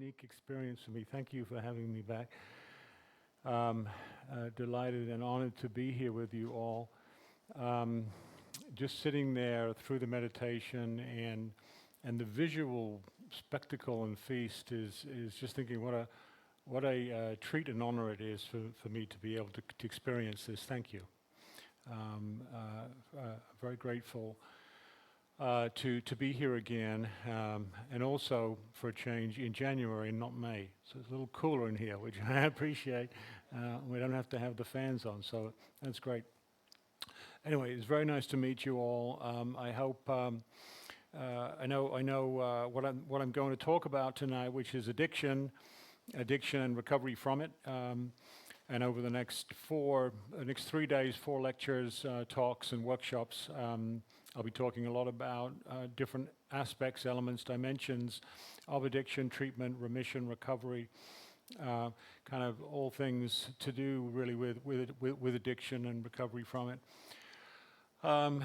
unique experience for me. Thank you for having me back. Delighted and honored to be here with you all. Just sitting there through the meditation and the visual spectacle and feast is just thinking what a treat and honor it is for me to be able to experience this. Thank you. Very grateful to be here again, and also for a change in January and not May. So it's a little cooler in here, which I appreciate. We don't have to have the fans on, so that's great. Anyway, it's very nice to meet you all. I hope I know what I'm going to talk about tonight, which is addiction and recovery from it. And over the next 3 days, 4 lectures, talks, and workshops, I'll be talking a lot about different aspects, elements, dimensions of addiction, treatment, remission, recovery, kind of all things to do really with addiction and recovery from it. I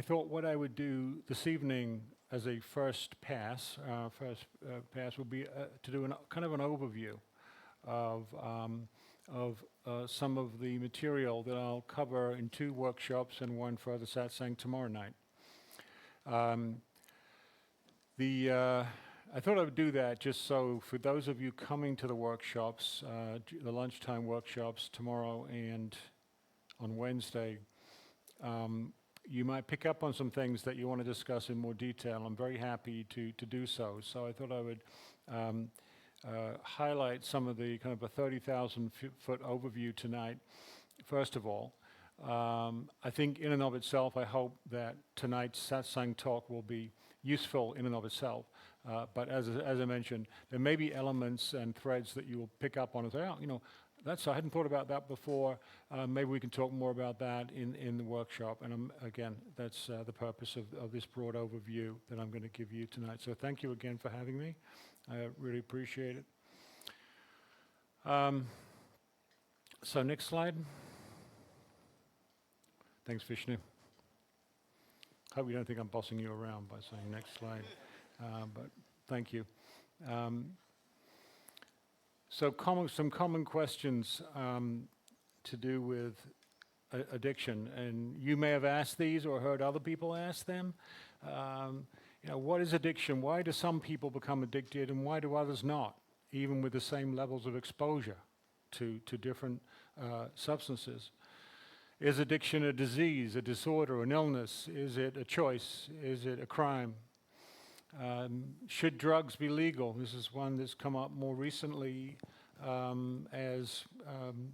thought what I would do this evening as a first pass would be to do kind of an overview of some of the material that I'll cover in 2 workshops and 1 further satsang tomorrow night. I thought I would do that just so for those of you coming to the workshops, the lunchtime workshops tomorrow and on Wednesday, you might pick up on some things that you want to discuss in more detail. I'm very happy to do so. So I thought I would highlight some of the kind of a 30,000-foot overview tonight. First of all, I think in and of itself, I hope that tonight's satsang talk will be useful in and of itself. But as I mentioned, there may be elements and threads that you will pick up on and say, oh, you know, I hadn't thought about that before. Maybe we can talk more about that in the workshop. And again, that's the purpose of this broad overview that I'm going to give you tonight. So thank you again for having me. I really appreciate it. So next slide. Thanks, Vishnu. Hope you don't think I'm bossing you around by saying next slide, but thank you. So some common questions to do with addiction, and you may have asked these or heard other people ask them. What is addiction? Why do some people become addicted, and why do others not, even with the same levels of exposure to different substances? Is addiction a disease, a disorder, an illness? Is it a choice? Is it a crime? Should drugs be legal? This is one that's come up more recently as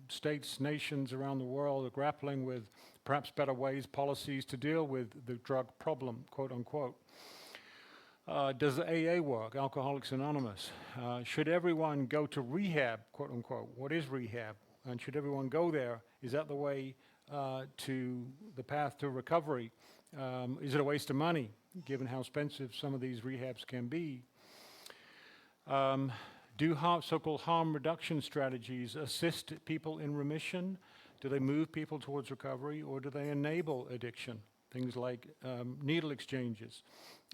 states, nations around the world are grappling with perhaps better ways, policies to deal with the drug problem, quote unquote. Does AA work, Alcoholics Anonymous? Should everyone go to rehab, quote unquote? What is rehab? And should everyone go there? Is that the way to the path to recovery? Is it a waste of money, given how expensive some of these rehabs can be? Do so-called harm reduction strategies assist people in remission? Do they move people towards recovery, or do they enable addiction? Things like needle exchanges,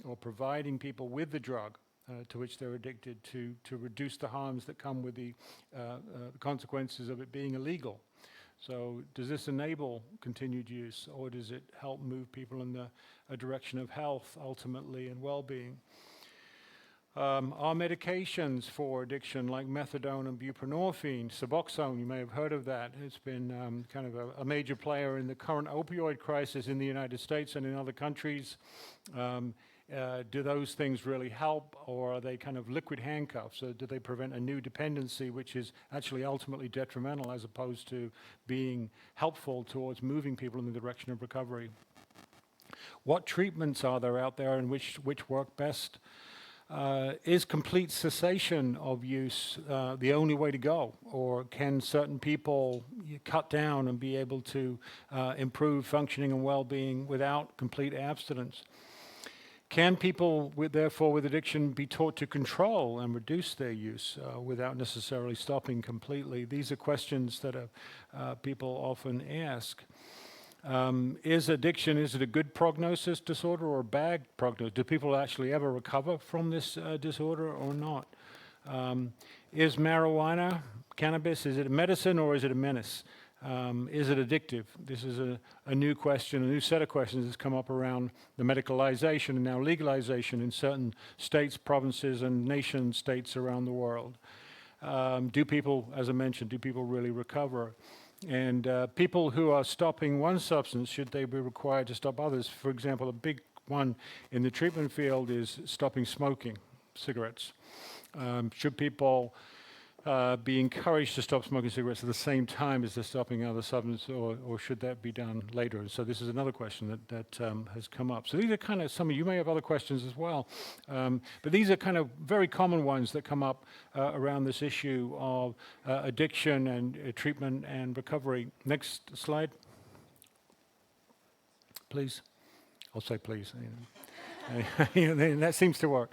or providing people with the drug to which they're addicted to reduce the harms that come with the consequences of it being illegal. So does this enable continued use, or does it help move people in a direction of health ultimately and well-being? Are medications for addiction like methadone and buprenorphine, Suboxone, you may have heard of that. It's been kind of a major player in the current opioid crisis in the United States and in other countries. Do those things really help, or are they kind of liquid handcuffs? So do they prevent a new dependency, which is actually ultimately detrimental as opposed to being helpful towards moving people in the direction of recovery? What treatments are there out there and which work best? Is complete cessation of use the only way to go, or can certain people cut down and be able to improve functioning and well-being without complete abstinence? Can people, therefore, with addiction be taught to control and reduce their use without necessarily stopping completely? These are questions that people often ask. Is addiction, is it a good prognosis disorder or a bad prognosis? Do people actually ever recover from this disorder or not? Is marijuana, cannabis, is it a medicine or is it a menace? Is it addictive? This is a new question, a new set of questions that's come up around the medicalization and now legalization in certain states, provinces, and nation states around the world. Do people, as I mentioned, do people really recover? And people who are stopping one substance, should they be required to stop others? For example, a big one in the treatment field is stopping smoking cigarettes. Should people be encouraged to stop smoking cigarettes at the same time as they're stopping other substances, or should that be done later? So this is another question that has come up. So these are kind of some of you may have other questions as well, but these are kind of very common ones that come up around this issue of addiction and treatment and recovery. Next slide, please. I'll say please. That seems to work.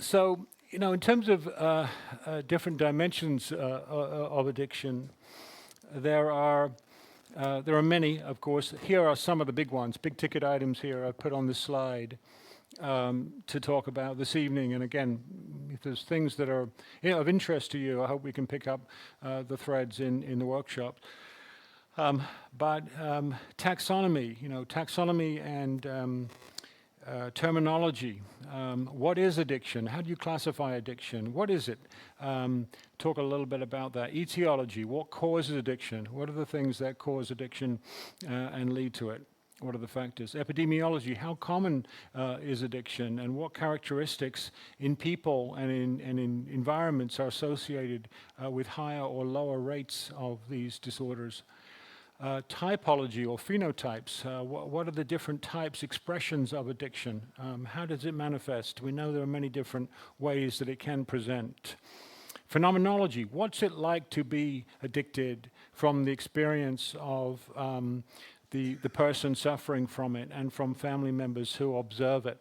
So, in terms of different dimensions of addiction, there are many, of course. Here are some of the big ones, big ticket items here I've put on this slide to talk about this evening. And again, if there's things that are of interest to you, I hope we can pick up the threads in the workshop. But taxonomy, taxonomy and terminology. What is addiction? How do you classify addiction? What is it? Talk a little bit about that. Etiology. What causes addiction? What are the things that cause addiction and lead to it? What are the factors? Epidemiology. How common is addiction, and what characteristics in people and in environments are associated with higher or lower rates of these disorders? Typology or phenotypes. What are the different types, expressions of addiction? How does it manifest? We know there are many different ways that it can present. Phenomenology. What's it like to be addicted from the experience of the person suffering from it and from family members who observe it?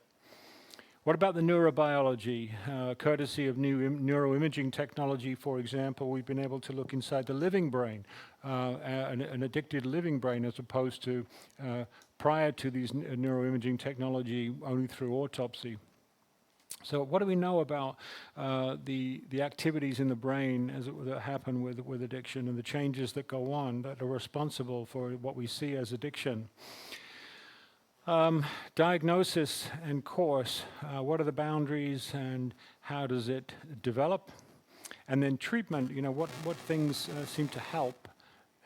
What about the neurobiology? Courtesy of new neuroimaging technology, for example, we've been able to look inside the living brain, an addicted living brain, as opposed to prior to these neuroimaging technology only through autopsy. So what do we know about the activities in the brain that happen with addiction and the changes that go on that are responsible for what we see as addiction? Diagnosis and course, what are the boundaries and how does it develop? And then treatment, what things seem to help,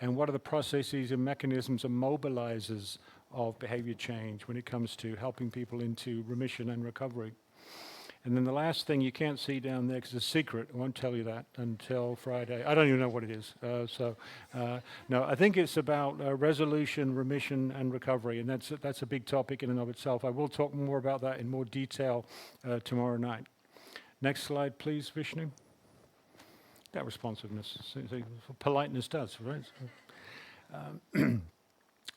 and what are the processes and mechanisms and mobilizers of behavior change when it comes to helping people into remission and recovery. And then the last thing you can't see down there because it's a secret. I won't tell you that until Friday. I don't even know what it is. No, I think it's about resolution, remission, and recovery, and that's a big topic in and of itself. I will talk more about that in more detail tomorrow night. Next slide, please, Vishnu. That responsiveness, politeness does, right?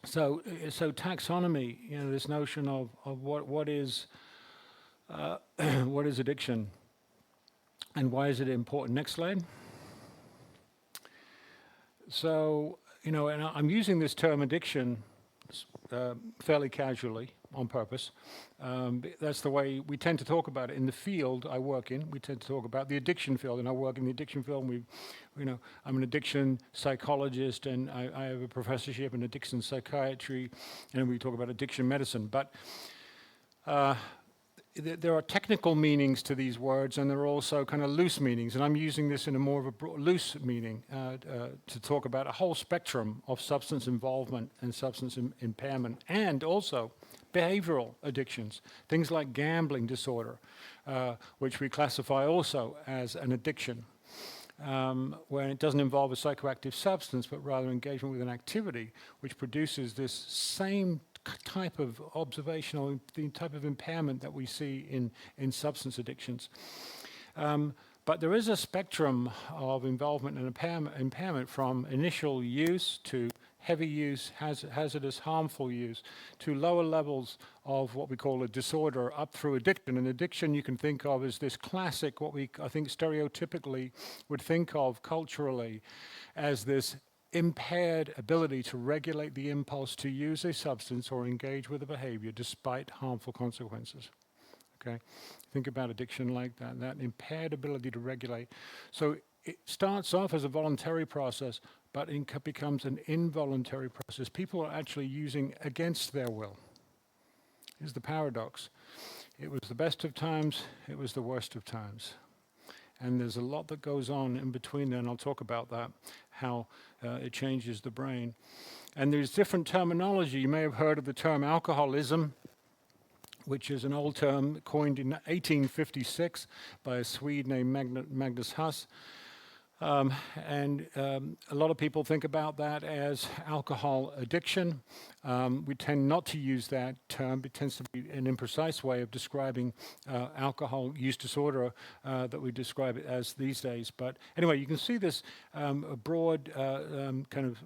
So taxonomy, this notion of what is what is addiction and why is it important? Next slide. So, and I'm using this term addiction fairly casually on purpose. That's the way we tend to talk about it in the field I work in. We tend to talk about the addiction field, and I work in the addiction field. And I'm an addiction psychologist, and I have a professorship in addiction psychiatry, and we talk about addiction medicine. But there are technical meanings to these words, and there are also kind of loose meanings, and I'm using this in a more of a loose meaning to talk about a whole spectrum of substance involvement and substance impairment, and also behavioral addictions, things like gambling disorder, which we classify also as an addiction, when it doesn't involve a psychoactive substance, but rather engagement with an activity which produces this same type of observational, the type of impairment that we see in substance addictions. But there is a spectrum of involvement and impairment from initial use to heavy use, hazardous, harmful use, to lower levels of what we call a disorder up through addiction. And addiction you can think of as this classic, what I think stereotypically would think of culturally as this impaired ability to regulate the impulse to use a substance or engage with a behavior despite harmful consequences. Okay, think about addiction like that, that impaired ability to regulate. So it starts off as a voluntary process, but it becomes an involuntary process. People are actually using against their will. Here's the paradox. It was the best of times, it was the worst of times. And there's a lot that goes on in between there, and I'll talk about that, how it changes the brain. And there's different terminology. You may have heard of the term alcoholism, which is an old term coined in 1856 by a Swede named Magnus Huss. A lot of people think about that as alcohol addiction. We tend not to use that term. It tends to be an imprecise way of describing alcohol use disorder that we describe it as these days. But anyway, you can see this a broad kind of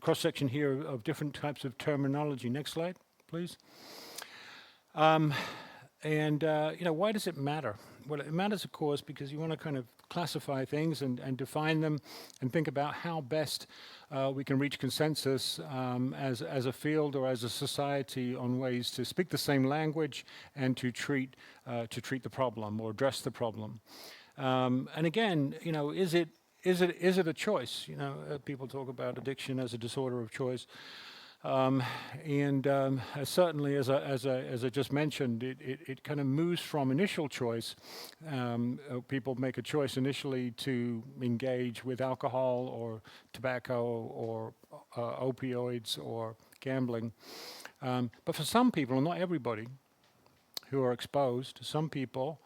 cross-section here of different types of terminology. Next slide, please. Why does it matter? Well, it matters, of course, because you want to kind of classify things and define them and think about how best we can reach consensus as a field or as a society on ways to speak the same language and to treat the problem or address the problem. And again, is it a choice? People talk about addiction as a disorder of choice. Certainly, as I just mentioned, it kind of moves from initial choice. People make a choice initially to engage with alcohol or tobacco or opioids or gambling. But for some people, and not everybody, who are exposed, some people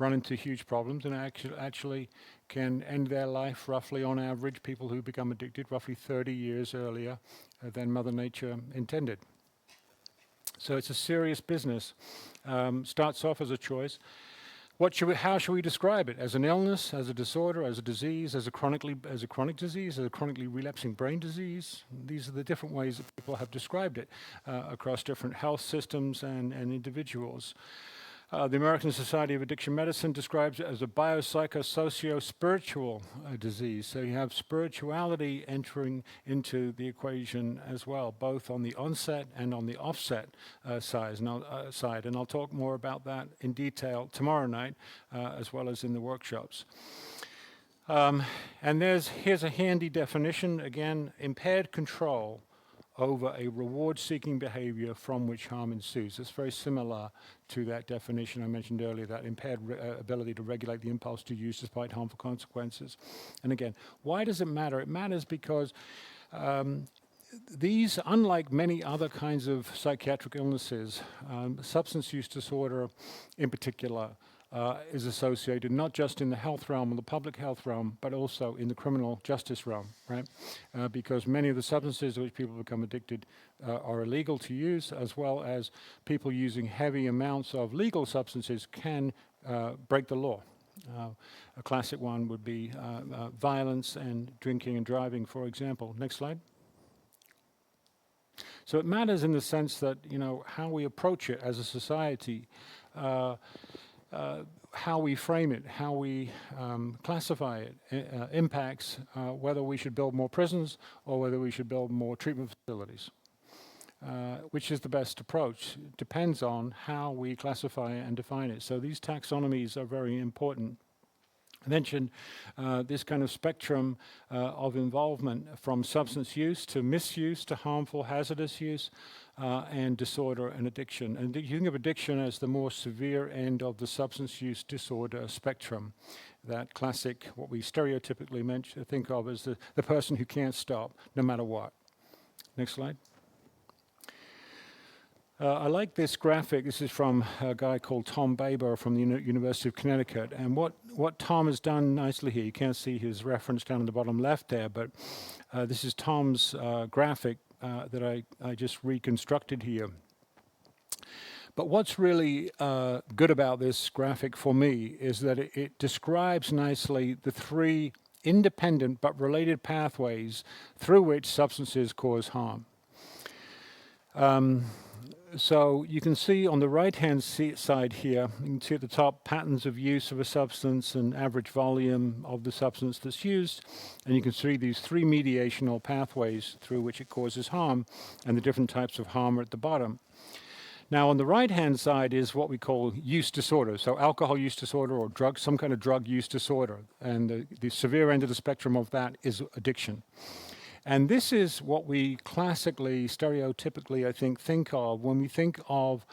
run into huge problems and actually can end their life roughly, on average, people who become addicted, roughly 30 years earlier than Mother Nature intended. So it's a serious business. Starts off as a choice. How should we describe it? As an illness, as a disorder, as a disease, as a chronic disease, as a chronically relapsing brain disease? These are the different ways that people have described it across different health systems and individuals. The American Society of Addiction Medicine describes it as a biopsychosocial-spiritual disease. So you have spirituality entering into the equation as well, both on the onset and on the offset side. And I'll talk more about that in detail tomorrow night, as well as in the workshops. And here's a handy definition. Again, impaired control over a reward-seeking behavior from which harm ensues. It's very similar to that definition I mentioned earlier, that impaired ability to regulate the impulse to use despite harmful consequences. And again, why does it matter? It matters because these, unlike many other kinds of psychiatric illnesses, substance use disorder in particular is associated not just in the health realm or the public health realm, but also in the criminal justice realm, right? Because many of the substances to which people become addicted are illegal to use, as well as people using heavy amounts of legal substances can break the law. A classic one would be violence and drinking and driving, for example. Next slide. So it matters in the sense that, how we approach it as a society, how we frame it, how we classify it, impacts whether we should build more prisons or whether we should build more treatment facilities. Which is the best approach? It depends on how we classify it and define it. So these taxonomies are very important. I mentioned this kind of spectrum of involvement from substance use to misuse to harmful, hazardous use and disorder and addiction. And you think of addiction as the more severe end of the substance use disorder spectrum. That classic, what we stereotypically think of as the person who can't stop no matter what. Next slide. I like this graphic. This is from a guy called Tom Baber from the University of Connecticut. And what Tom has done nicely here, you can't see his reference down in the bottom left there, but this is Tom's graphic that I just reconstructed here. But what's really good about this graphic for me is that it describes nicely the three independent but related pathways through which substances cause harm. So you can see on the right-hand side here, you can see at the top patterns of use of a substance and average volume of the substance that's used. And you can see these three mediational pathways through which it causes harm, and the different types of harm are at the bottom. Now, on the right-hand side is what we call use disorder. So alcohol use disorder or some kind of drug use disorder. And the severe end of the spectrum of that is addiction. And this is what we classically, stereotypically, I think of. When we think of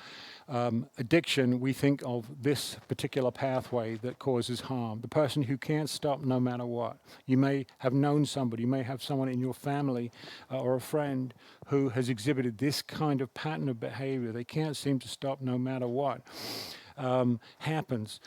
addiction, we think of this particular pathway that causes harm. The person who can't stop no matter what. You may have known somebody, you may have someone in your family or a friend who has exhibited this kind of pattern of behavior. They can't seem to stop no matter what happens.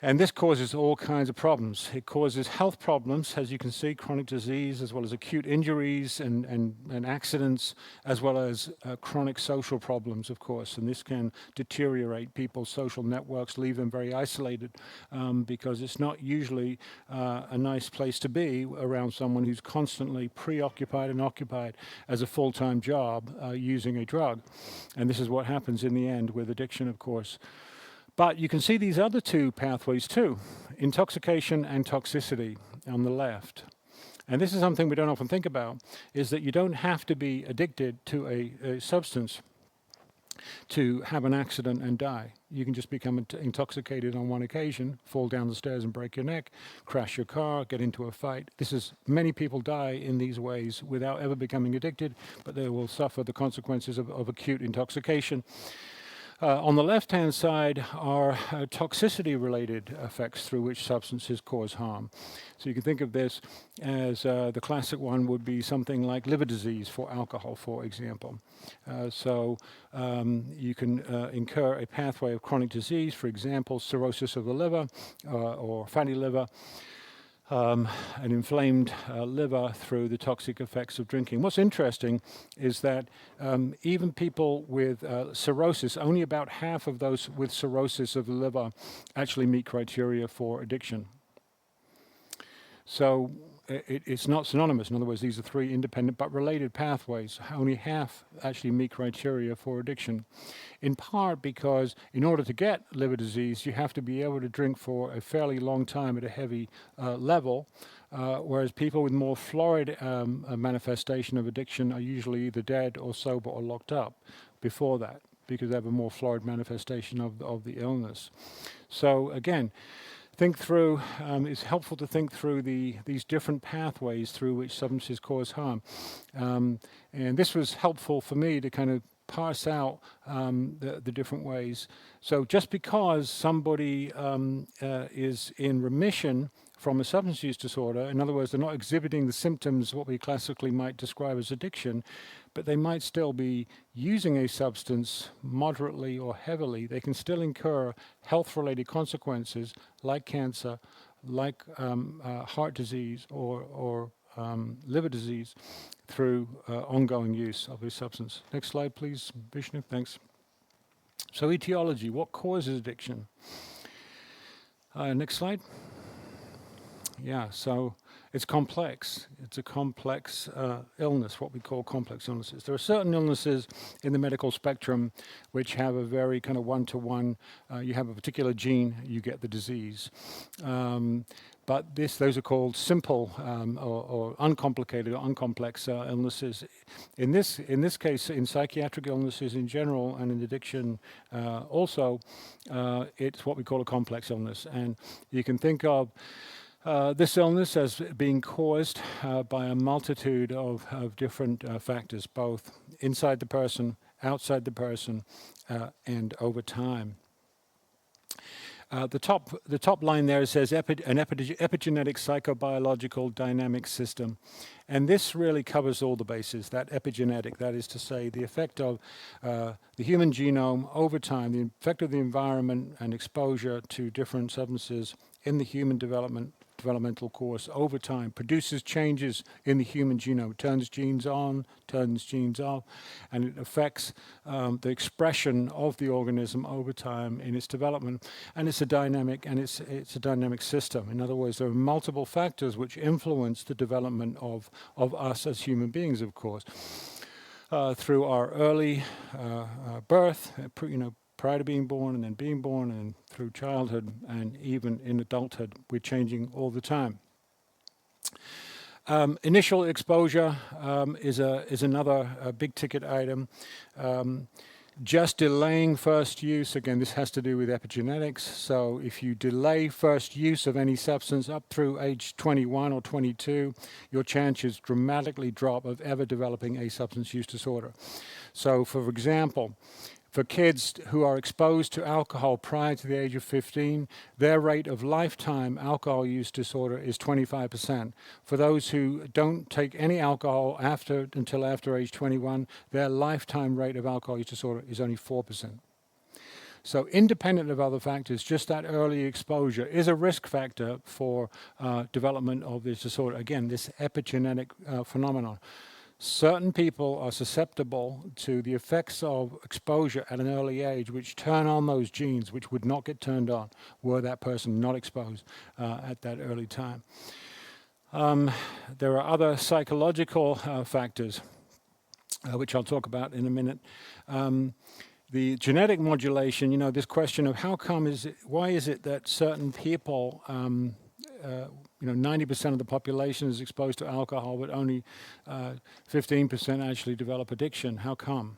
And this causes all kinds of problems. It causes health problems, as you can see, chronic disease, as well as acute injuries and accidents, as well as chronic social problems, of course. And this can deteriorate people's social networks, leave them very isolated, because it's not usually a nice place to be around someone who's constantly preoccupied and occupied as a full-time job using a drug. And this is what happens in the end with addiction, of course. But you can see these other two pathways too, intoxication and toxicity on the left. And this is something we don't often think about, is that you don't have to be addicted to a substance to have an accident and die. You can just become intoxicated on one occasion, fall down the stairs and break your neck, crash your car, get into a fight. Many people die in these ways without ever becoming addicted, but they will suffer the consequences of acute intoxication. On the left-hand side are toxicity-related effects through which substances cause harm. So you can think of this as the classic one would be something like liver disease for alcohol, for example. You can incur a pathway of chronic disease, for example, cirrhosis of the liver or fatty liver. An inflamed liver through the toxic effects of drinking. What's interesting is that even people with cirrhosis, only about half of those with cirrhosis of the liver actually meet criteria for addiction. So it's not synonymous. In other words, these are three independent but related pathways. Only half actually meet criteria for addiction. In part because in order to get liver disease, you have to be able to drink for a fairly long time at a heavy level, whereas people with more florid manifestation of addiction are usually either dead or sober or locked up before that, because they have a more florid manifestation of the illness. So again, it's helpful to think through these different pathways through which substances cause harm. And this was helpful for me to kind of parse out the different ways. So just because somebody is in remission from a substance use disorder, in other words, they're not exhibiting the symptoms what we classically might describe as addiction, but they might still be using a substance moderately or heavily. They can still incur health-related consequences like cancer, like heart disease or liver disease through ongoing use of a substance. Next slide, please, Vishnu. Thanks. So etiology, what causes addiction? Next slide. Yeah, so it's complex. It's a complex illness, what we call complex illnesses. There are certain illnesses in the medical spectrum which have a very kind of one-to-one, you have a particular gene, you get the disease. But those are called simple or uncomplicated or uncomplex illnesses. In this case, in psychiatric illnesses in general and in addiction also, it's what we call a complex illness. And you can think of this illness as being caused by a multitude of different factors, both inside the person, outside the person, and over time. The top line there says an epigenetic psychobiological dynamic system. And this really covers all the bases, that epigenetic, that is to say, the effect of the human genome over time, the effect of the environment and exposure to different substances in the human developmental course over time produces changes in the human genome, turns genes on, turns genes off, and it affects the expression of the organism over time in its development. And it's a dynamic system. In other words, there are multiple factors which influence the development of us as human beings, of course. through our early birth, prior to being born and then being born and through childhood and even in adulthood. We're changing all the time. Initial exposure is another big ticket item. Just delaying first use, again, this has to do with epigenetics. So if you delay first use of any substance up through age 21 or 22, your chances dramatically drop of ever developing a substance use disorder. So for example, for kids who are exposed to alcohol prior to the age of 15, their rate of lifetime alcohol use disorder is 25%. For those who don't take any alcohol until after age 21, their lifetime rate of alcohol use disorder is only 4%. So independent of other factors, just that early exposure is a risk factor for development of this disorder. Again, this epigenetic phenomenon. Certain people are susceptible to the effects of exposure at an early age, which turn on those genes which would not get turned on were that person not exposed at that early time. There are other psychological factors, which I'll talk about in a minute. The genetic modulation, this question of why is it that certain people 90% of the population is exposed to alcohol, but only 15% actually develop addiction. How come?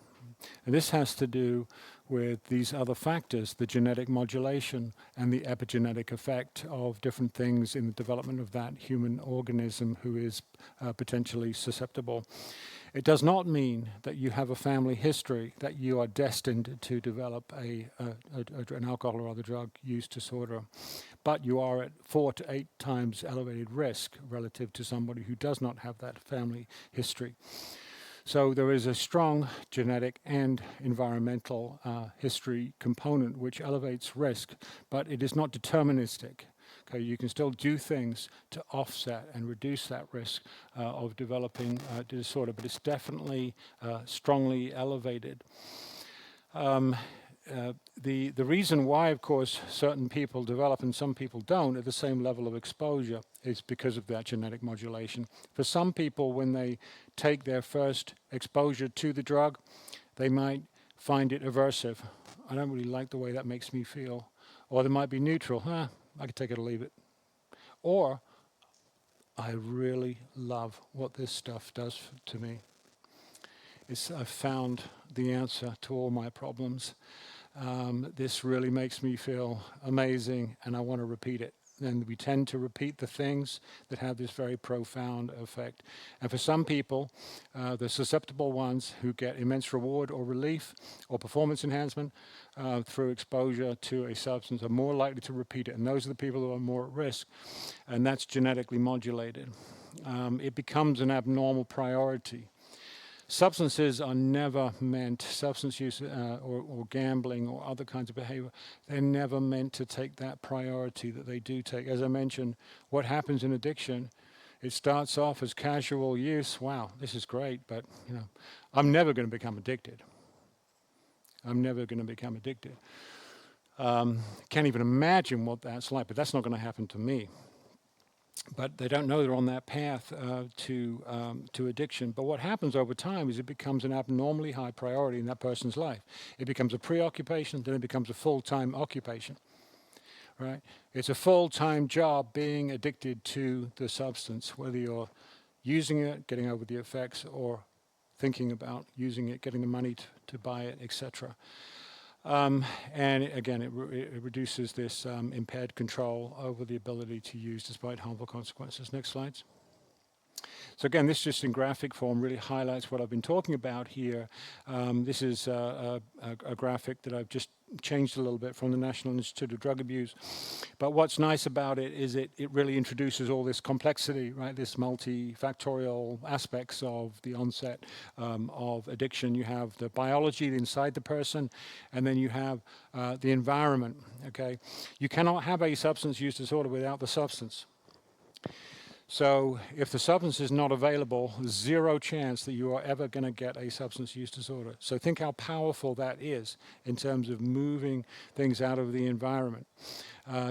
And this has to do with these other factors, the genetic modulation and the epigenetic effect of different things in the development of that human organism who is potentially susceptible. It does not mean that you have a family history that you are destined to develop an alcohol or other drug use disorder, but you are at 4 to 8 times elevated risk relative to somebody who does not have that family history. So there is a strong genetic and environmental history component which elevates risk, but it is not deterministic. Okay, you can still do things to offset and reduce that risk of developing disorder, but it's definitely strongly elevated. The reason why, of course, certain people develop and some people don't at the same level of exposure is because of that genetic modulation. For some people, when they take their first exposure to the drug, they might find it aversive. I don't really like the way that makes me feel. Or they might be neutral. I could take it or leave it. Or I really love what this stuff does to me. I've found the answer to all my problems. This really makes me feel amazing, and I want to repeat it. And we tend to repeat the things that have this very profound effect. And for some people, the susceptible ones who get immense reward or relief or performance enhancement through exposure to a substance are more likely to repeat it. And those are the people who are more at risk. And that's genetically modulated. It becomes an abnormal priority. Substances are never meant, substance use or gambling or other kinds of behavior, they're never meant to take that priority that they do take. As I mentioned, what happens in addiction, it starts off as casual use. Wow, this is great, but I'm never going to become addicted. I'm never going to become addicted. Can't even imagine what that's like, but that's not going to happen to me. But they don't know they're on that path to addiction. But what happens over time is it becomes an abnormally high priority in that person's life. It becomes a preoccupation, then it becomes a full-time occupation. Right? It's a full-time job being addicted to the substance, whether you're using it, getting over the effects, or thinking about using it, getting the money to buy it, etc. And again, it reduces this impaired control over the ability to use despite harmful consequences. Next slides. So again, this just in graphic form really highlights what I've been talking about here. This is a graphic that I've just changed a little bit from the National Institute of Drug Abuse. But what's nice about it is it really introduces all this complexity, right? This multifactorial aspects of the onset of addiction. You have the biology inside the person, and then you have the environment, okay? You cannot have a substance use disorder without the substance. So if the substance is not available, zero chance that you are ever going to get a substance use disorder. So think how powerful that is in terms of moving things out of the environment.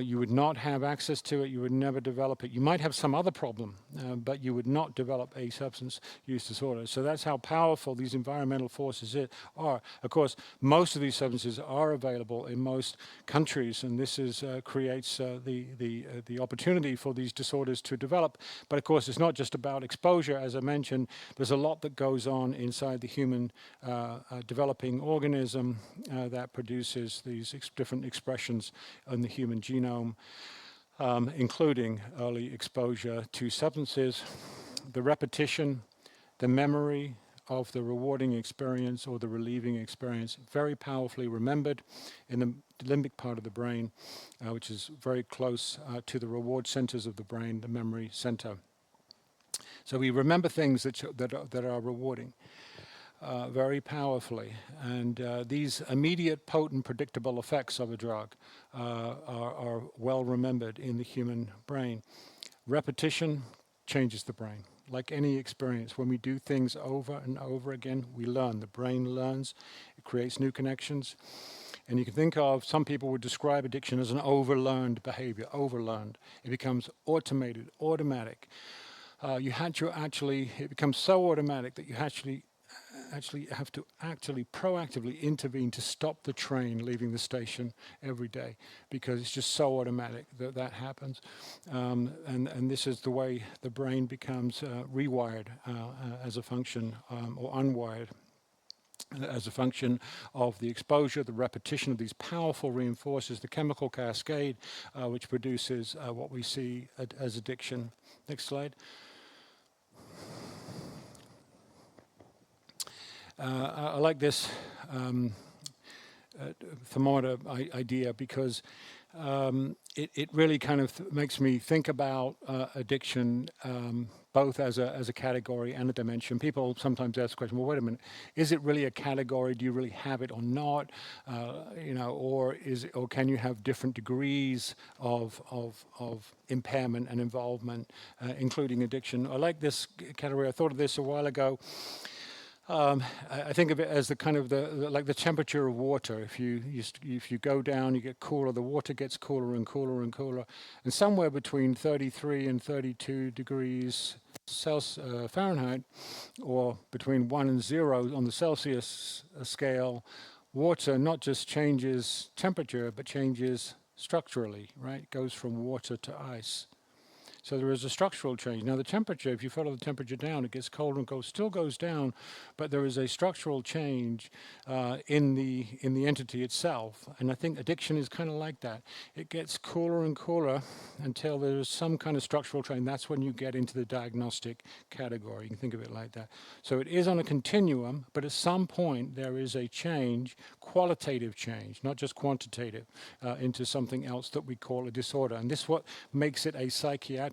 You would not have access to it. You would never develop it. You might have some other problem, but you would not develop a substance use disorder. So that's how powerful these environmental forces are. Of course, most of these substances are available in most countries, and this creates the opportunity for these disorders to develop. But of course, it's not just about exposure. As I mentioned, there's a lot that goes on inside the human developing organism that produces these different expressions in the human genome, including early exposure to substances, the repetition, the memory of the rewarding experience or the relieving experience, very powerfully remembered in the limbic part of the brain, which is very close to the reward centers of the brain, the memory center. So we remember things that are rewarding very powerfully, and these immediate, potent, predictable effects of a drug are well remembered in the human brain. Repetition changes the brain. Like any experience, when we do things over and over again, we learn. The brain learns. It creates new connections. And you can think of, some people would describe addiction as an overlearned behavior, overlearned. It becomes automated, automatic. It becomes so automatic that you actually have to proactively intervene to stop the train leaving the station every day, because it's just so automatic that happens. And this is the way the brain becomes rewired as a function, or unwired as a function of the exposure. The repetition of these powerful reinforces the chemical cascade, which produces what we see as addiction. Next slide. I like this thermometer idea, because it really kind of makes me think about addiction both as a category and a dimension. People sometimes ask the question, well, wait a minute, is it really a category? Do you really have it or not? Or can you have different degrees of impairment and involvement, including addiction? I like this category. I thought of this a while ago. I think of it as the kind of like the temperature of water. If you go down, you get cooler. The water gets cooler and cooler and cooler, and somewhere between 33 and 32 degrees Fahrenheit, or between 1 and 0 on the Celsius scale, water not just changes temperature, but changes structurally. Right, it goes from water to ice. So there is a structural change. Now the temperature, if you follow the temperature down, it gets colder and still goes down, but there is a structural change in the entity itself. And I think addiction is kind of like that. It gets cooler and cooler until there's some kind of structural change. That's when you get into the diagnostic category. You can think of it like that. So it is on a continuum, but at some point there is a change, qualitative change, not just quantitative, into something else that we call a disorder. And this is what makes it a psychiatric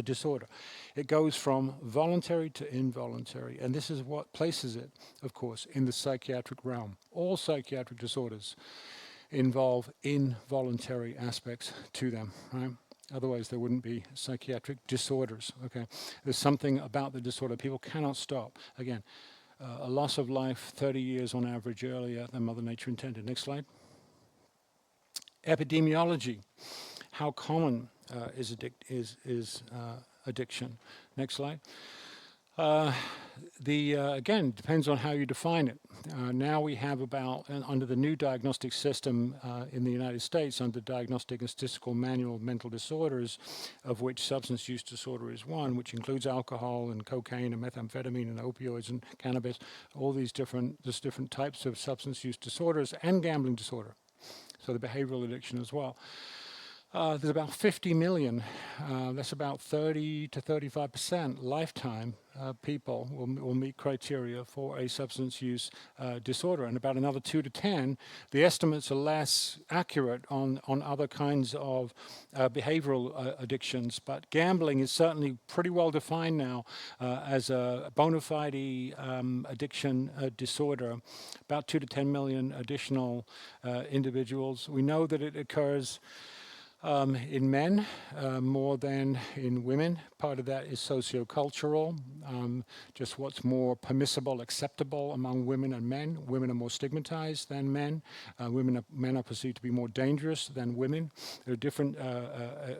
disorder. It goes from voluntary to involuntary, and this is what places it, of course, in the psychiatric realm. All psychiatric disorders involve involuntary aspects to them, right? Otherwise, there wouldn't be psychiatric disorders, okay? There's something about the disorder. People cannot stop. Again, a loss of life 30 years on average earlier than Mother Nature intended. Next slide. Epidemiology. How common is addiction? Next slide. Again, depends on how you define it. Now we have under the new diagnostic system in the United States, under Diagnostic and Statistical Manual of Mental Disorders, of which substance use disorder is one, which includes alcohol and cocaine and methamphetamine and opioids and cannabis, all these different types of substance use disorders, and gambling disorder. So the behavioral addiction as well. There's about 50 million, that's about 30 to 35% lifetime people will meet criteria for a substance use disorder, and about another 2 to 10. The estimates are less accurate on other kinds of behavioral addictions, but gambling is certainly pretty well defined now as a bona fide addiction disorder. About 2 to 10 million additional individuals. We know that it occurs in men more than in women. Part of that is sociocultural, just what's more permissible, acceptable among women and men. Women are more stigmatized than men. Men are perceived to be more dangerous than women. There are different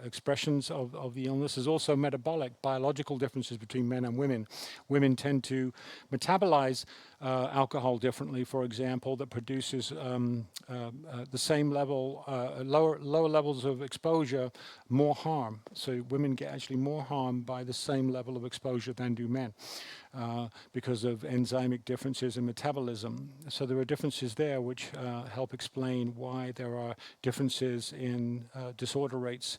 expressions of the illness. There's also metabolic, biological differences between men and women. Women tend to metabolize alcohol differently, for example, that produces the same level, lower levels of exposure, more harm. So women get actually more harm by the same level of exposure than do men because of enzymic differences in metabolism. So there are differences there which help explain why there are differences in disorder rates.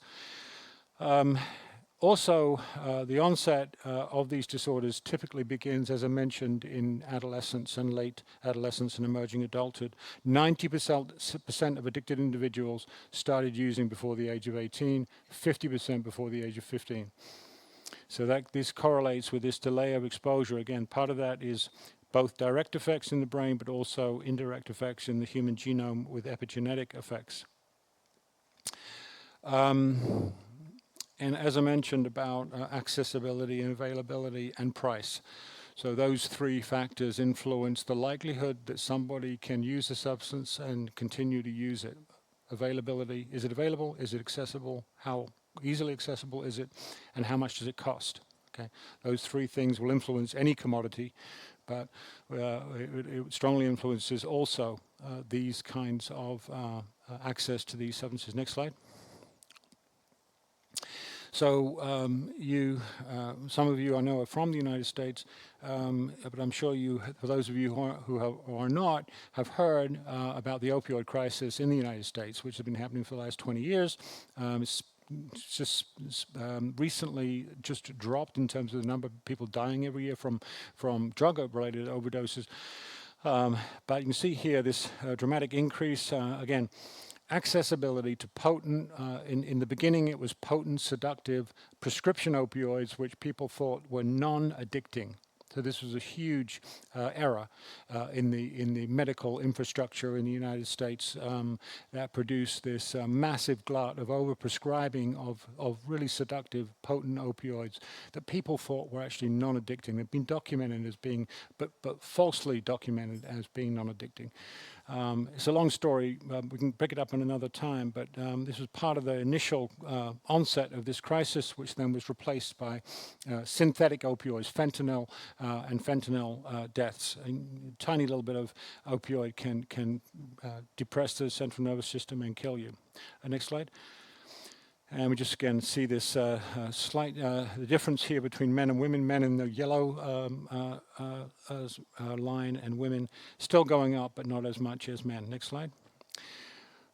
Also, the onset of these disorders typically begins, as I mentioned, in adolescence and late adolescence and emerging adulthood. 90% of addicted individuals started using before the age of 18, 50% before the age of 15. So this correlates with this delay of exposure. Again, part of that is both direct effects in the brain, but also indirect effects in the human genome with epigenetic effects. And as I mentioned about accessibility and availability and price. So those three factors influence the likelihood that somebody can use a substance and continue to use it. Availability, is it available? Is it accessible? How easily accessible is it? And how much does it cost? Okay, those three things will influence any commodity, but it strongly influences also these kinds of access to these substances. Next slide. So some of you I know are from the United States, but I'm sure you, for those of you who are not, have heard about the opioid crisis in the United States, which has been happening for the last 20 years. It's just recently just dropped in terms of the number of people dying every year from drug-related overdoses. But you can see here this dramatic increase, again, accessibility to potent, in the beginning it was potent, seductive prescription opioids, which people thought were non-addicting. So this was a huge error in the medical infrastructure in the United States that produced this massive glut of overprescribing of really seductive, potent opioids that people thought were actually non-addicting. They've been documented as being, but falsely documented as being non-addicting. It's a long story. We can pick it up in another time, but this was part of the initial onset of this crisis, which then was replaced by synthetic opioids, fentanyl and fentanyl deaths. A tiny little bit of opioid can depress the central nervous system and kill you. Next slide. And we just again see this slight the difference here between men and women. Men in the yellow line, and women still going up, but not as much as men. Next slide.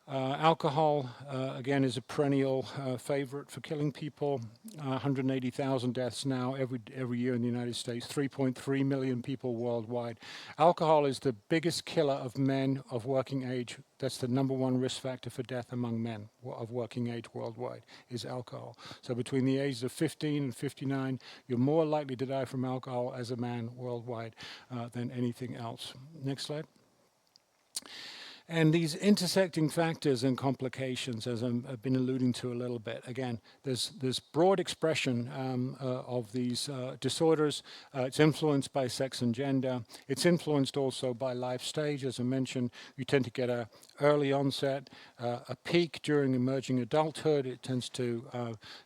Alcohol, again, is a perennial favorite for killing people. 180,000 deaths now every year in the United States, 3.3 million people worldwide. Alcohol is the biggest killer of men of working age. That's the #1 risk factor for death among men of working age worldwide, is alcohol. So between the ages of 15 and 59, you're more likely to die from alcohol as a man worldwide than anything else. Next slide. And these intersecting factors and complications, as I've been alluding to a little bit, again, there's broad expression of these disorders. It's influenced by sex and gender. It's influenced also by life stage. As I mentioned, you tend to get an early onset, a peak during emerging adulthood. It tends to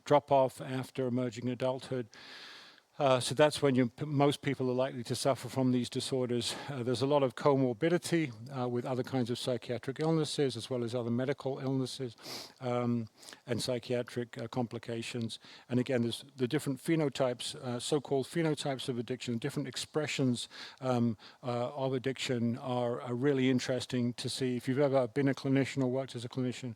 drop off after emerging adulthood. So that's when most people are likely to suffer from these disorders. There's a lot of comorbidity with other kinds of psychiatric illnesses, as well as other medical illnesses and psychiatric complications. And again, there's the different phenotypes, so-called phenotypes of addiction, different expressions of addiction are really interesting to see. If you've ever been a clinician or worked as a clinician,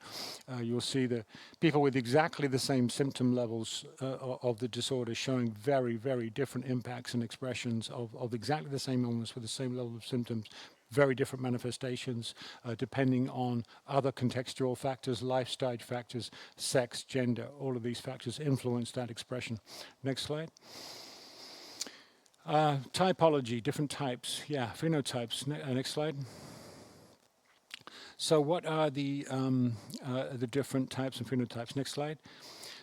you'll see that people with exactly the same symptom levels of the disorder showing very, very different impacts and expressions of exactly the same illness with the same level of symptoms, very different manifestations depending on other contextual factors, life stage factors, sex, gender. All of these factors influence that expression. Next slide. Typology, different types, phenotypes. Next slide. So what are the different types and phenotypes? Next slide.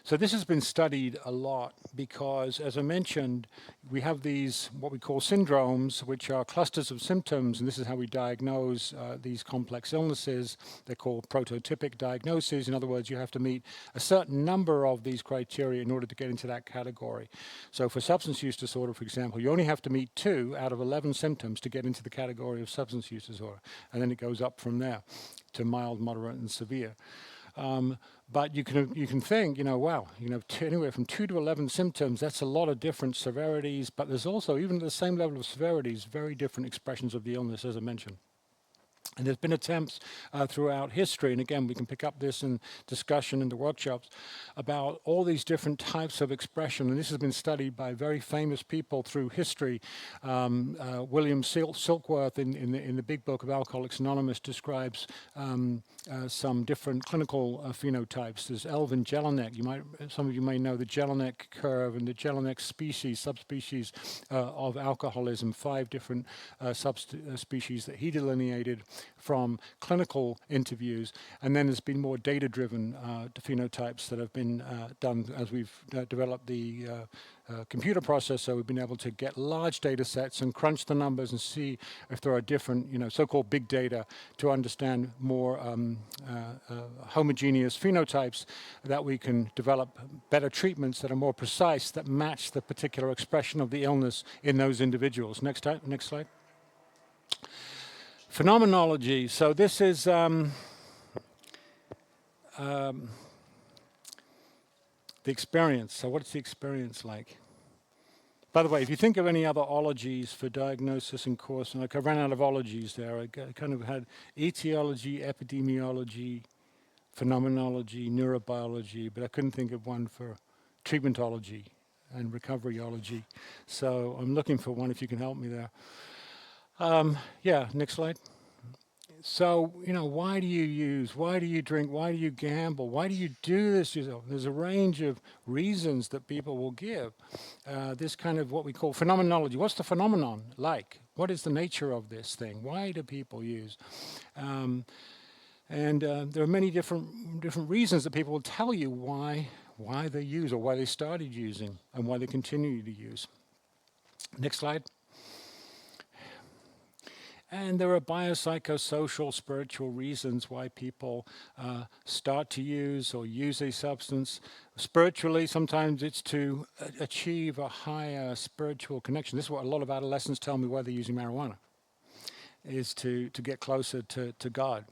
So this has been studied a lot because, as I mentioned, we have these what we call syndromes, which are clusters of symptoms, and this is how we diagnose these complex illnesses. They're called prototypic diagnoses. In other words, you have to meet a certain number of these criteria in order to get into that category. So for substance use disorder, for example, you only have to meet 2 out of 11 symptoms to get into the category of substance use disorder, and then it goes up from there to mild, moderate, and severe. But you can think, wow, anywhere from 2 to 11 symptoms, that's a lot of different severities, but there's also, even at the same level of severities, very different expressions of the illness, as I mentioned. And there's been attempts throughout history, and again, we can pick up this in discussion in the workshops, about all these different types of expression. And this has been studied by very famous people through history. William Silkworth, in the big book of Alcoholics Anonymous, describes some different clinical phenotypes. There's Elvin Jelinek. Some of you may know the Jelinek curve and the Jelinek subspecies of alcoholism, 5 different subspecies that he delineated from clinical interviews, and then there's been more data-driven phenotypes that have been done as we've developed the computer processor. We've been able to get large data sets and crunch the numbers and see if there are different, so-called big data to understand more homogeneous phenotypes, that we can develop better treatments that are more precise, that match the particular expression of the illness in those individuals. Next slide. Phenomenology. So this is the experience. So what's the experience like? By the way, if you think of any other ologies for diagnosis and course, and I ran out of ologies there. I kind of had etiology, epidemiology, phenomenology, neurobiology, but I couldn't think of one for treatmentology and recoveryology. So I'm looking for one if you can help me there. Yeah, next slide. So, why do you use? Why do you drink? Why do you gamble? Why do you do this yourself? There's a range of reasons that people will give. This kind of what we call phenomenology. What's the phenomenon like? What is the nature of this thing? Why do people use? And there are many different reasons that people will tell you why they use, or why they started using, and why they continue to use. Next slide. And there are biopsychosocial, spiritual reasons why people start to use or use a substance. Spiritually, sometimes it's to achieve a higher spiritual connection. This is what a lot of adolescents tell me why they're using marijuana, is to get closer to God.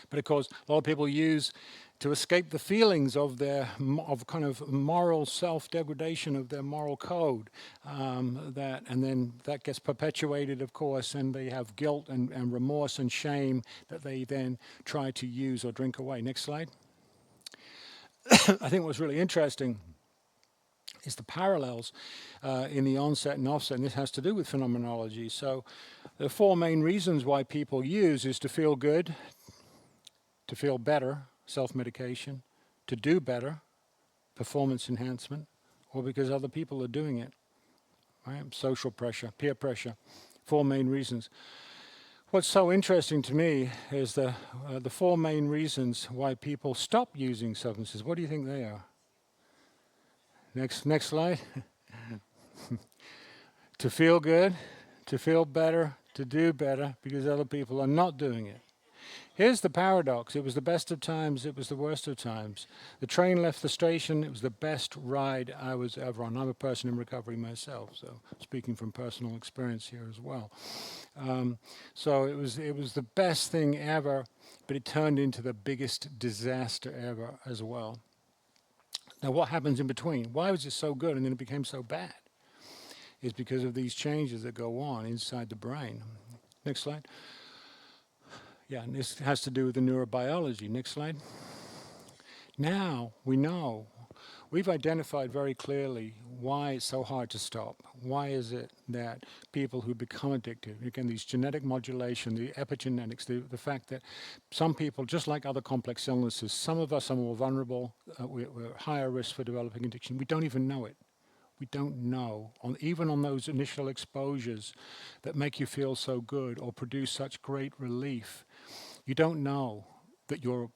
But of course, a lot of people use to escape the feelings of kind of moral self-degradation of their moral code, and then that gets perpetuated, of course, and they have guilt and remorse and shame that they then try to use or drink away. Next slide. I think what's really interesting is the parallels in the onset and offset, and this has to do with phenomenology. So the 4 main reasons why people use is to feel good, to feel better, self-medication, to do better, performance enhancement, or because other people are doing it, right? Social pressure, peer pressure, 4 main reasons. What's so interesting to me is the 4 main reasons why people stop using substances. What do you think they are? Next slide. To feel good, to feel better, to do better, because other people are not doing it. Here's the paradox. It was the best of times, it was the worst of times. The train left the station, it was the best ride I was ever on. I'm a person in recovery myself, so speaking from personal experience here as well. So it was the best thing ever, but it turned into the biggest disaster ever as well. Now what happens in between? Why was it so good and then it became so bad? It's because of these changes that go on inside the brain. Next slide. Yeah, and this has to do with the neurobiology. Next slide. Now we know, we've identified very clearly why it's so hard to stop. Why is it that people who become addicted, again, these genetic modulation, the epigenetics, the fact that some people, just like other complex illnesses, some of us are more vulnerable, we're higher risk for developing addiction. We don't even know it. We don't know, even on those initial exposures that make you feel so good or produce such great relief, You don't know that you're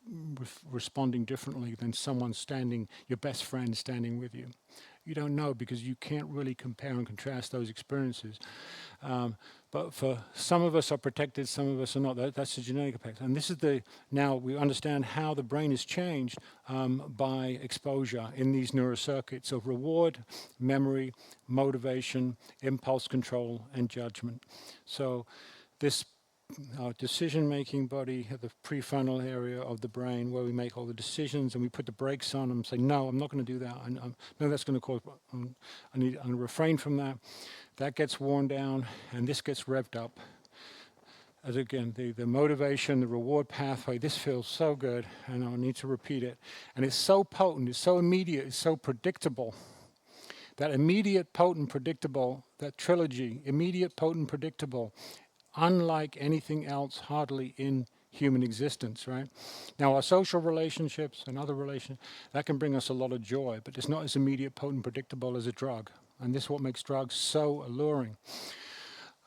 responding differently than someone standing, your best friend standing with you. You don't know because you can't really compare and contrast those experiences. But for some of us are protected, some of us are not. That's the genetic effect. And this is now we understand how the brain is changed by exposure in these neurocircuits of reward, memory, motivation, impulse control, and judgment. So this our decision-making body, the prefrontal area of the brain where we make all the decisions and we put the brakes on and say, no, I'm not going to do that. No, that's going to cause, I'm going to refrain from that. That gets worn down and this gets revved up. As again, the motivation, the reward pathway, this feels so good and I need to repeat it. And it's so potent, it's so immediate, it's so predictable. That immediate, potent, predictable, that trilogy, immediate, potent, predictable, unlike anything else hardly in human existence, right? Now, our social relationships and other relations, that can bring us a lot of joy, but it's not as immediate, potent, predictable as a drug. And this is what makes drugs so alluring,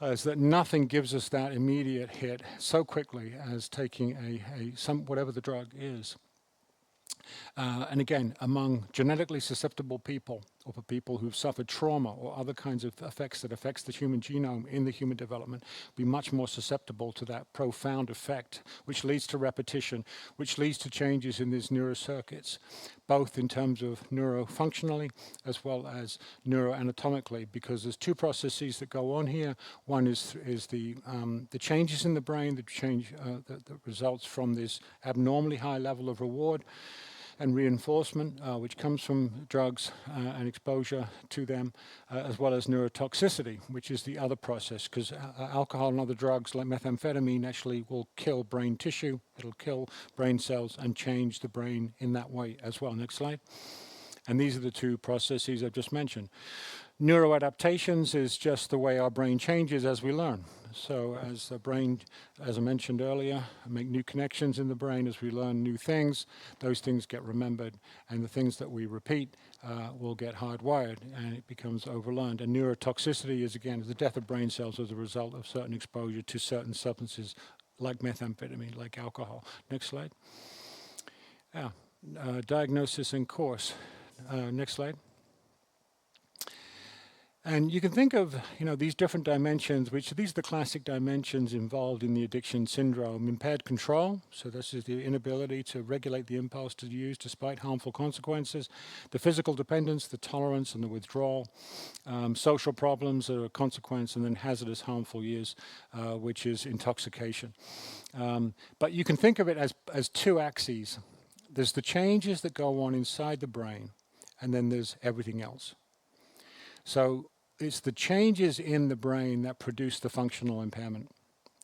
is that nothing gives us that immediate hit so quickly as taking whatever the drug is. And again, among genetically susceptible people, or for people who've suffered trauma or other kinds of effects that affects the human genome in the human development, be much more susceptible to that profound effect, which leads to repetition, which leads to changes in these neurocircuits, both in terms of neurofunctionally as well as neuroanatomically, because there's two processes that go on here. One is the changes in the brain, that results from this abnormally high level of reward and reinforcement, which comes from drugs and exposure to them, as well as neurotoxicity, which is the other process, because alcohol and other drugs like methamphetamine actually will kill brain tissue, it'll kill brain cells and change the brain in that way as well. Next slide. And these are the two processes I've just mentioned. Neuroadaptations is just the way our brain changes as we learn. So as the brain, as I mentioned earlier, make new connections in the brain as we learn new things, those things get remembered, and the things that we repeat will get hardwired, and it becomes overlearned. And neurotoxicity is, again, the death of brain cells as a result of certain exposure to certain substances like methamphetamine, like alcohol. Next slide. Diagnosis and course. Next slide. And you can think of, these different dimensions, these are the classic dimensions involved in the addiction syndrome. Impaired control, so this is the inability to regulate the impulse to use despite harmful consequences. The physical dependence, the tolerance and the withdrawal. Social problems are a consequence, and then hazardous harmful use, which is intoxication. But you can think of it as two axes. There's the changes that go on inside the brain, and then there's everything else. So it's the changes in the brain that produce the functional impairment.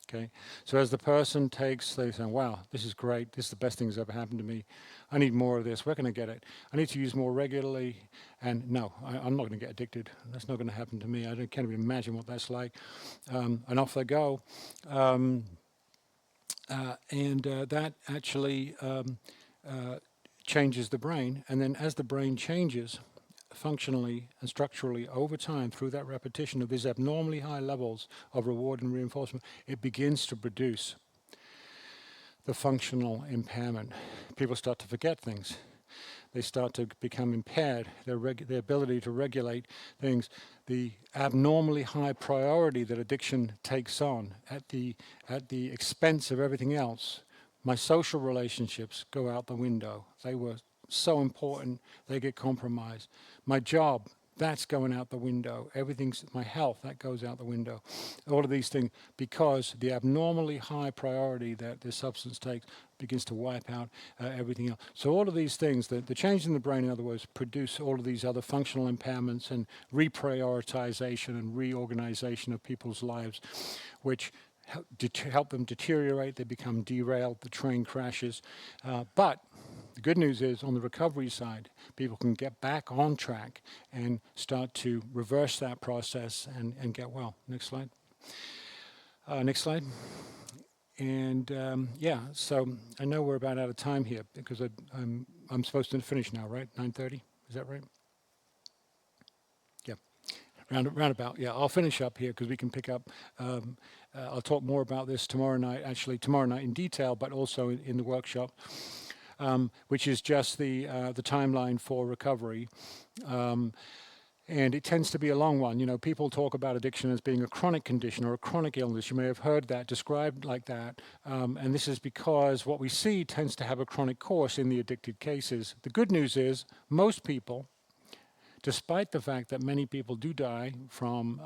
Okay, so as the person they say, wow, this is great, this is the best thing that's ever happened to me, I need more of this, where can I get it? I need to use more regularly, and no, I'm not going to get addicted, that's not going to happen to me, I can't even imagine what that's like, and off they go. That actually changes the brain, and then as the brain changes, functionally and structurally over time through that repetition of these abnormally high levels of reward and reinforcement, it begins to produce the functional impairment. People start to forget things. They start to become impaired, their ability to regulate things. The abnormally high priority that addiction takes on at the expense of everything else. My social relationships go out the window. They were so important, they get compromised. My job, that's going out the window. My health, that goes out the window. All of these things, because the abnormally high priority that this substance takes begins to wipe out everything else. So all of these things, the change in the brain, in other words, produce all of these other functional impairments and reprioritization and reorganization of people's lives, which help them deteriorate, they become derailed, the train crashes. But the good news is, on the recovery side, people can get back on track and start to reverse that process and get well. Next slide. Next slide. And so I know we're about out of time here because I'm supposed to finish now, right? 9:30? Is that right? Yeah. Roundabout, yeah. I'll finish up here because we can pick up. I'll talk more about this tomorrow night, actually tomorrow night in detail, but also in the workshop, which is just the timeline for recovery. And it tends to be a long one. You know, people talk about addiction as being a chronic condition or a chronic illness. You may have heard that described like that. And this is because what we see tends to have a chronic course in the addicted cases. The good news is most people, despite the fact that many people do die from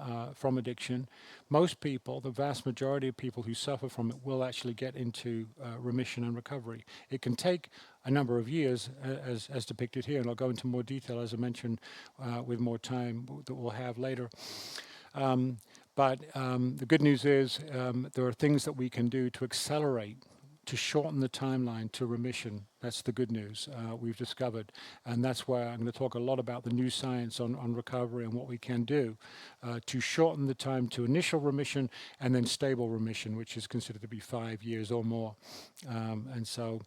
addiction, most people, the vast majority of people who suffer from it, will actually get into remission and recovery. It can take a number of years, as depicted here, and I'll go into more detail, as I mentioned, with more time that we'll have later. But the good news is there are things that we can do to accelerate, to shorten the timeline to remission. That's the good news we've discovered. And that's why I'm going to talk a lot about the new science on recovery and what we can do to shorten the time to initial remission and then stable remission, which is considered to be 5 years or more. And so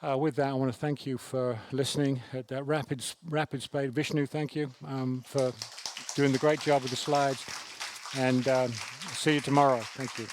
with that, I want to thank you for listening at that rapid speed. Vishnu, thank you for doing the great job with the slides. And see you tomorrow. Thank you.